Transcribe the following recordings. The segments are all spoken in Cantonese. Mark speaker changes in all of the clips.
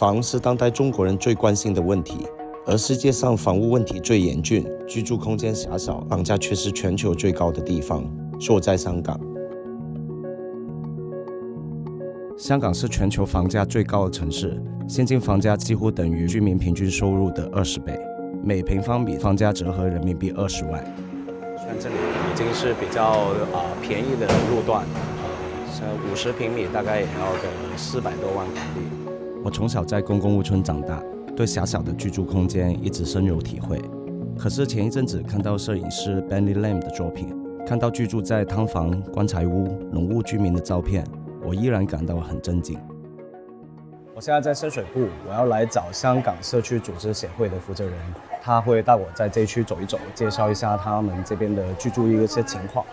Speaker 1: 房是当代中国人最关心的问题，而世界上房屋问题最严峻，居住空间狭小，房价却是全球最高的地方，所在香港。香港是全球房价最高的城市，现今房价几乎等于居民平均收入的20倍，每平方米房价折合人民币20万。像这里已经是比较便宜的路段，像50平米大概也要个400多万港币。我从小在公共屋村长大，对狭小的居住空间一直深有体会。可是前一阵子看到摄影师 Benny Lam 的作品，看到居住在汤房、棺材屋、农屋居民的照片，我依然感到很震惊。我现在在深水埗，我要来找香港社区组织协会的负责人，他会带我在这一区走一走，介绍一下他们这边的居住一些情况。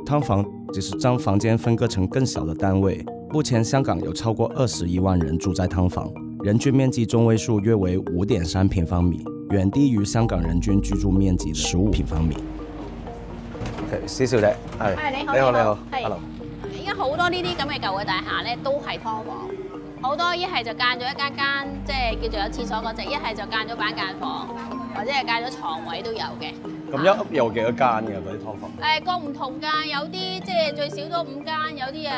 Speaker 1: 汤房只是将房间分割成更小的单位。目前香港有超过21万人住在汤房，人均面积中位数约为5.3平方米，远低于香港人均居住面积15平方米。施小姐，
Speaker 2: 你好，
Speaker 1: 你好
Speaker 2: ，Hello。而家好多呢啲咁嘅舊嘅大廈咧，都係劏房，好多一係就間咗一間即係叫做有廁所嗰隻，一係就間咗板間房，或者係間咗床位都有嘅。
Speaker 1: 咁一屋有幾多間嘅嗰啲劏房？
Speaker 2: 各唔同㗎，有啲即係最少都5間，有啲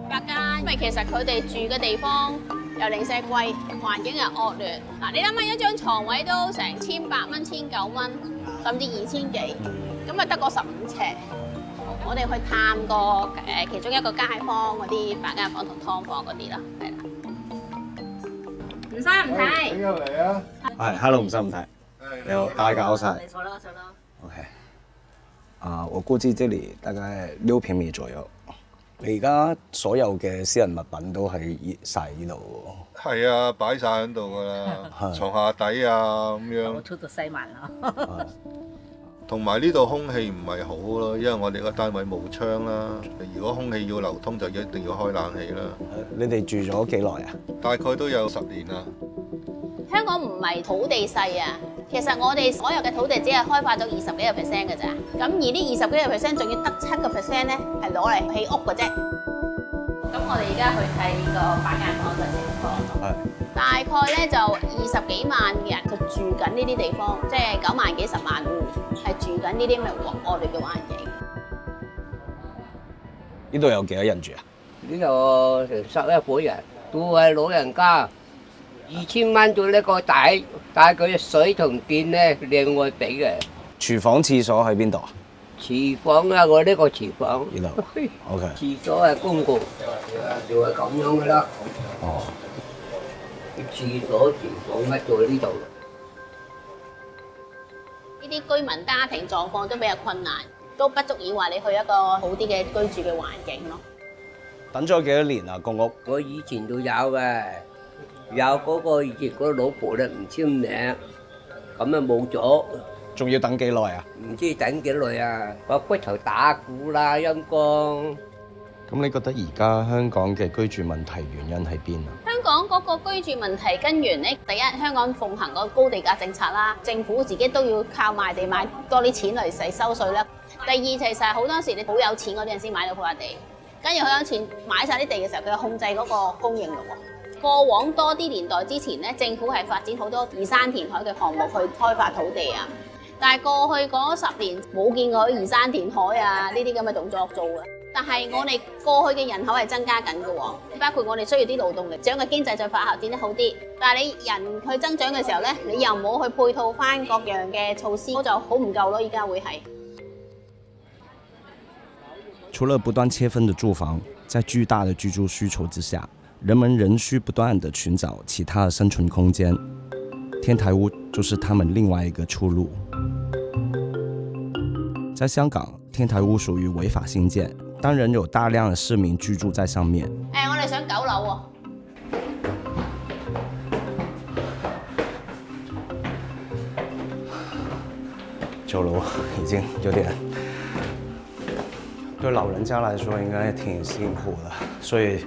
Speaker 2: 8間。因為其實佢哋住嘅地方又零舍貴，環境又惡劣。嗱，你諗下一張床位都成1800蚊、1900蚊，甚至2000幾，咁啊得個15尺。我哋去探過其中一個街坊嗰啲板間房同劏房嗰啲啦，係啦。唔使唔睇。
Speaker 3: 邊個嚟啊？
Speaker 1: 係 ，hello， 唔使唔睇。你好，大家好晒。
Speaker 2: 你坐啦，坐啦。
Speaker 1: OK。我估計這裡大概6平米左右。你而家所有嘅私人物品都喺晒呢度喎。
Speaker 3: 係啊，擺晒喺度㗎啦，床下底啊咁樣。
Speaker 4: 我出到西環啦。
Speaker 3: 同埋呢度空氣唔係好咯，因為我哋個單位冇窗啦。如果空氣要流通，就一定要開冷氣啦。
Speaker 1: 你哋住咗幾耐啊？
Speaker 3: 大概都有10年啦。
Speaker 2: 香港唔係土地細啊，其實我哋所有嘅土地只係開發咗20幾個% 嘅咋。咁而呢20幾個% 仲要得7個% 咧，係攞嚟起屋嘅啫。咁我哋而家去睇呢個板間房嘅情況。大概咧就20幾萬嘅人就住緊呢啲地方，即係9萬幾10萬戶，係住緊呢啲咁嘅惡劣嘅環境。
Speaker 1: 呢度有幾多人住啊？
Speaker 5: 呢度成11伙人，都係老人家，2000蚊做呢個底，但係佢水同電咧另外俾嘅。
Speaker 1: 廚房、廁所喺邊度啊？
Speaker 5: 廚房啊，我呢個廚房。
Speaker 1: 呢度。OK。
Speaker 5: 廁所係公共，就係咁樣噶啦。
Speaker 1: 哦。
Speaker 5: 廁所、廚房乜都喺呢度。
Speaker 2: 呢啲居民家庭狀況都比較困難，都不足以話你去一個好啲嘅居住嘅環境咯。
Speaker 1: 等咗幾多年啊？公屋？
Speaker 5: 我以前都有嘅，有嗰個以前嗰個老婆咧唔簽名，咁啊冇咗。
Speaker 1: 仲要等幾耐啊？
Speaker 5: 唔知等幾耐啊！個骨頭打鼓啦，陰公。
Speaker 1: 咁你覺得而家香港嘅居住問題原因喺邊啊？
Speaker 2: 香港嗰個居住問題根源咧，第一香港奉行個高地價政策啦，政府自己都要靠賣地買多啲錢嚟使收稅啦。第二其實好多時你好有錢嗰啲人先買到嗰塊地，跟住好有錢買晒啲地嘅時候，佢就控制嗰個供應咯喎。過往多啲年代之前咧，政府係發展好多移山填海嘅項目去開發土地啊。但係過去嗰10年冇見過移山填海啊呢啲咁嘅動作做嘅。但係我哋過去嘅人口係增加緊嘅喎，包括我哋需要啲勞動力，將個經濟再發展得好啲。但係你人去增長嘅時候咧，你又冇去配套翻各樣嘅措施，就好唔夠咯。而家會係。
Speaker 1: 除了不斷切分的住房，在巨大的居住需求之下，人們仍需不斷地尋找其他的生存空間。天台屋就是他們另外一個出路。在香港，天台屋屬於違法興建，但仍有大量的市民居住在上面。
Speaker 2: 我哋想9樓喎。
Speaker 1: 9樓已經有點，對老人家來說應該挺辛苦的，所以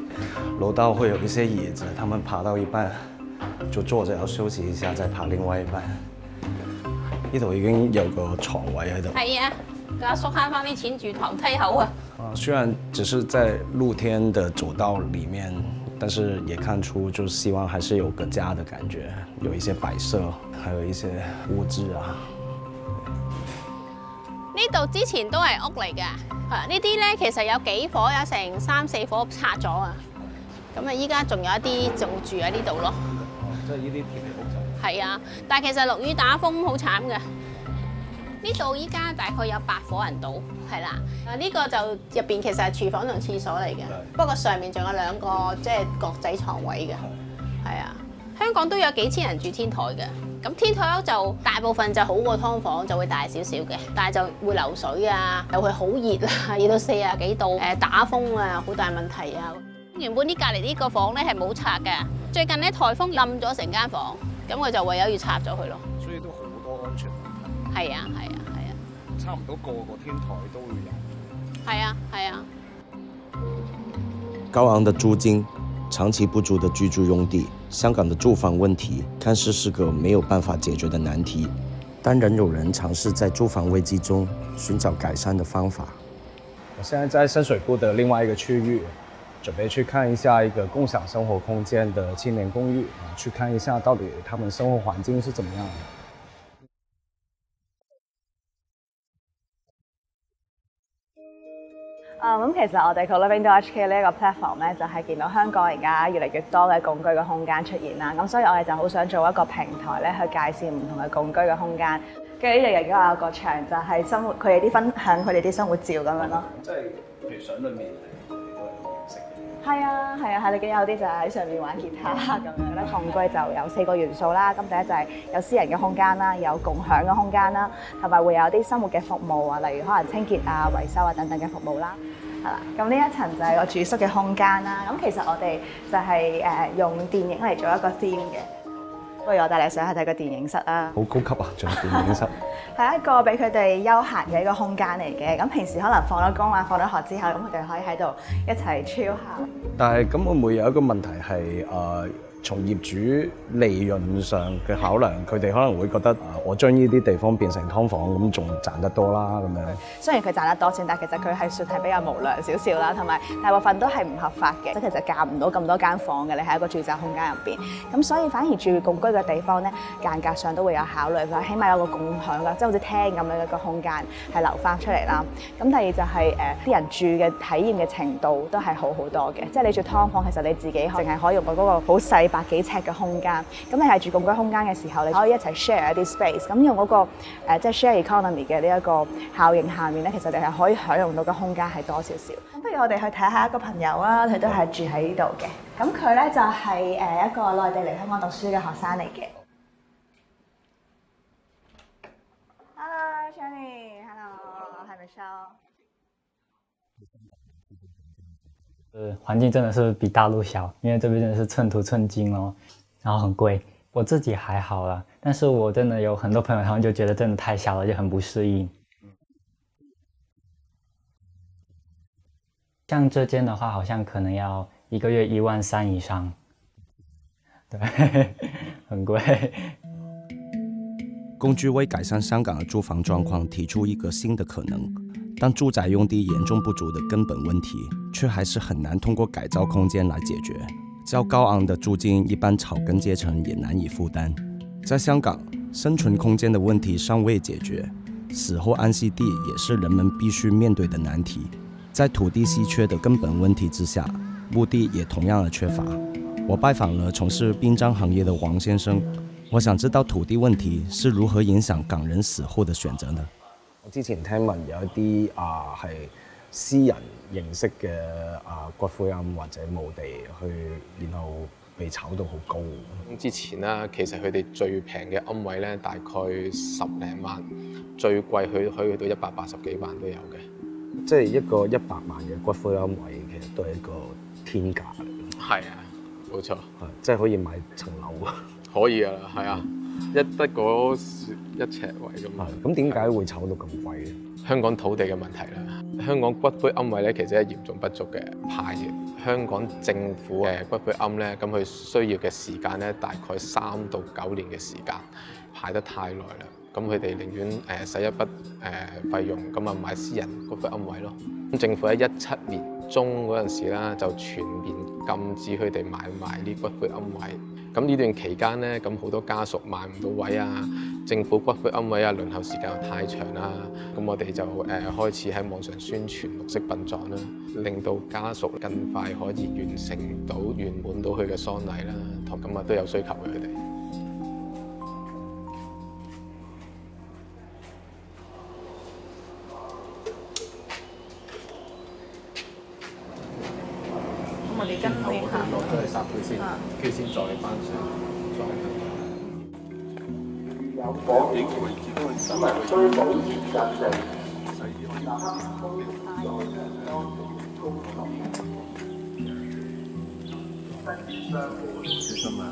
Speaker 1: 樓道會有一些椅子，他們爬到一半就坐着要休息一下，再爬另外一半。呢度已經有個床位喺度。
Speaker 2: 係啊，阿叔慳翻啲錢住樓梯口啊。
Speaker 1: 雖然只是在露天的走道裡面，但是也看出就希望還是有個家的感覺，有一些擺設，還有一些物質啊。
Speaker 2: 呢度之前都係屋嚟嘅，呢啲咧其實有幾伙，有成3、4伙拆咗啊。咁啊，依家仲有一啲仲住喺呢度咯。
Speaker 1: 即係呢啲鐵皮屋就
Speaker 2: 係啊，但係其實落雨打風好慘嘅。呢度依家大概有8伙人到，係啦。呢個就入邊其實係廚房同廁所嚟嘅，不過上面仲有2個即係角仔床位嘅，係啊。香港都有幾千人住天台嘅，咁天台屋就大部分就好過劏房，就會大少少嘅，但係就會流水啊，又會好熱啊，熱到40幾度，打風啊，好大問題啊。原本啲隔離呢個房咧係冇拆嘅，最近咧颱風冧咗成間房，咁佢就唯有要拆咗佢咯。
Speaker 1: 所以都好多安全問題。
Speaker 2: 係啊，係啊，係啊。
Speaker 1: 差唔多個天台都會有。
Speaker 2: 係啊，係啊。
Speaker 1: 高昂的租金，長期不足的居住用地，香港的住房問題看似是個沒有辦法解決的難題，但仍有人嘗試在住房危機中尋找改善的方法。我現在在深水埗的另外一個區域，準備去看一下一個共享生活空間的青年公寓，去看一下到底他們生活環境是怎麼樣的。
Speaker 4: 咁其實我哋 Co-living.hk 呢一個 platform 咧，就係見到香港而家越嚟越多嘅共居嘅空間出現啦。咁所以我哋就好想做一個平台咧，去介紹唔同嘅共居嘅空間。跟住呢度亦都有個牆，就係生活佢哋啲分享佢哋啲生活照咁樣咯。即係譬如相裏面你都係好認識嘅。係啊，係啊，係你見有啲就喺上面玩吉他咁樣咧。共居就有4個元素啦。咁第一就係有私人嘅空間啦，有共享嘅空間啦，同埋會有啲生活嘅服務啊，例如可能清潔啊、維修啊等等嘅服務啦。係啦，咁呢一層就係個住宿嘅空間啦。咁其實我哋就係用電影嚟做一個 theme 嘅。不如我帶你上去睇個電影室啦。好高級啊，仲有電影室。係一個俾佢哋休閒嘅一個空間嚟嘅。咁平時可能放咗工啊、放咗學之後，咁佢哋可以喺度一齊 chill 下。但係咁會唔會有一個問題係從業主利潤上嘅考量，佢哋可能會覺得我將呢啲地方變成劏房，咁仲賺得多啦咁樣。雖然佢賺得多錢，但係其實佢係算係比較無良少少啦，同埋大部分都係唔合法嘅，即係其實夾唔到咁多間房嘅，你喺一個住宅空間入邊。咁所以反而住共居嘅地方咧，價格上都會有考慮，佢起碼有個共享嘅，即係好似廳咁樣一個空間係留翻出嚟啦。咁第二就係啲人住嘅體驗嘅程度都係好好多嘅，即係你住劏房其實你自己淨係可以用到嗰個好細100幾尺嘅空間，咁你係住共居空間嘅時候，你可以一齊 share 一啲 space， 咁用嗰個即係 share economy 嘅呢一個效應下面咧，其實你係可以享用到嘅空間係多少少。咁不如我哋去睇下一個朋友啊，佢都係住喺呢度嘅，咁佢咧就係一個內地嚟香港讀書嘅學生嚟嘅。Hello Jenny，Hello， 我係 Michelle。
Speaker 6: 环境真的是比大陆小，因为这边真的是寸土寸金哦，然后很贵。我自己还好啦，但是我真的有很多朋友，他们就觉得真的太小了，就很不适应。像这间的话，好像可能要1个月13000以上，对，很贵。
Speaker 1: 共居为改善香港的住房状况提出一个新的可能。但住宅用地严重不足的根本问题，却还是很难通过改造空间来解决。较高昂的租金，一般草根阶层也难以负担。在香港，生存空间的问题尚未解决，死后安息地也是人们必须面对的难题。在土地稀缺的根本问题之下，墓地也同样的缺乏。我拜访了從事殯葬行業的黃先生，我想知道土地問題是如何影響港人死後的選擇呢？我之前聽聞有一啲係私人形式嘅骨灰龕或者墓地去，然後被炒到好高。
Speaker 7: 之前啦，其實佢哋最平嘅龕位咧，大概10零萬，最貴可以去到180幾萬都有嘅。
Speaker 1: 即係一個100萬嘅骨灰龕位，其實都係一個天價嚟。
Speaker 7: 係啊，冇錯。
Speaker 1: 即係可以買層樓啊！
Speaker 7: 可以啊，係啊。一得嗰1尺位咁。
Speaker 1: 咁點解會炒到咁貴咧？
Speaker 7: 香港土地嘅問題啦。香港骨灰龕位咧，其實係嚴重不足嘅。排香港政府嘅骨灰龕咧，咁佢需要嘅時間咧，大概3到9年嘅時間，排得太耐啦。咁佢哋寧願使一筆費用，咁啊買私人骨灰龕位咯。咁政府喺17年中嗰陣時啦，就全面禁止佢哋買賣啲骨灰龕位。咁呢段期間咧，咁好多家屬買唔到位啊，政府骨灰龕位啊，輪候時間又太長啦。咁我哋就開始喺網上宣傳綠色殯葬啦，令到家屬更快可以完成到圓滿到佢嘅喪禮啦。同咁啊都有需求嘅佢哋。
Speaker 4: 我哋跟你行路
Speaker 8: 都係殺佢先，跟住先再翻上裝。有火影嘅位置都係手追補時間嘅。小心啊！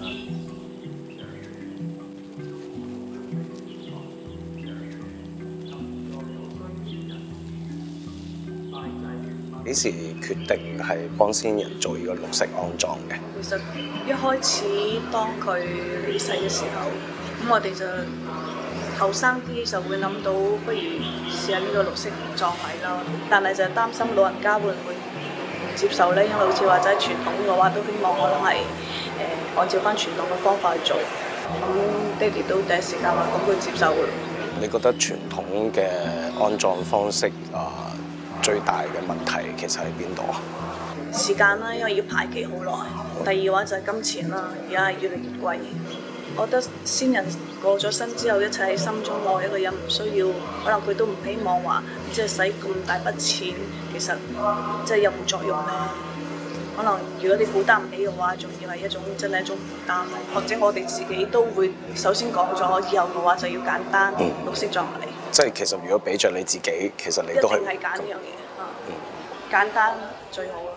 Speaker 1: 幾時決定係幫先人做呢個綠色安葬嘅？
Speaker 9: 其實一開始當佢離世嘅時候，咁我哋就後生啲就會諗到，不如試下呢個綠色葬禮啦。但係就擔心老人家會唔會唔接受呢？因為好似話齋傳統嘅話，都希望可能係按照翻傳統嘅方法去做。咁爹哋都第一時間話咁佢接受嘅。
Speaker 1: 你覺得傳統嘅安葬方式最大嘅問題其實喺邊度啊？
Speaker 9: 時間啦，因為要排期好耐。第二話就係金錢啦，而家係越嚟越貴。我覺得先人過咗身之後，一切喺心中內，一個人唔需要，可能佢都唔希望話即係使咁大筆錢，其實即係有冇作用咧？可能如果你負擔唔起嘅話，仲要係一種真係一種負擔咧。或者我哋自己都會首先講咗，以後嘅話就要簡單綠色葬禮。
Speaker 1: 即係其實如果俾着你自己，其實你都係
Speaker 9: 一定係揀呢樣嘢，簡單最好啦。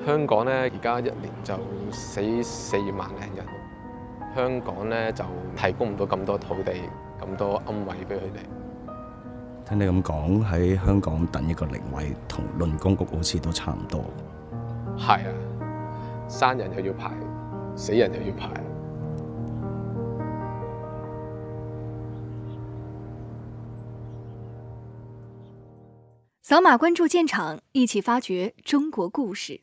Speaker 7: 香港咧，而家一年就死4萬零人。香港咧就提供唔到咁多土地、咁多龕位俾佢哋。
Speaker 1: 聽你咁講，喺香港等一個靈位同輪公屋好似都差唔多。
Speaker 7: 係啊，生人又要排，死人又要排。
Speaker 10: 扫码关注现场，一起发掘中国故事。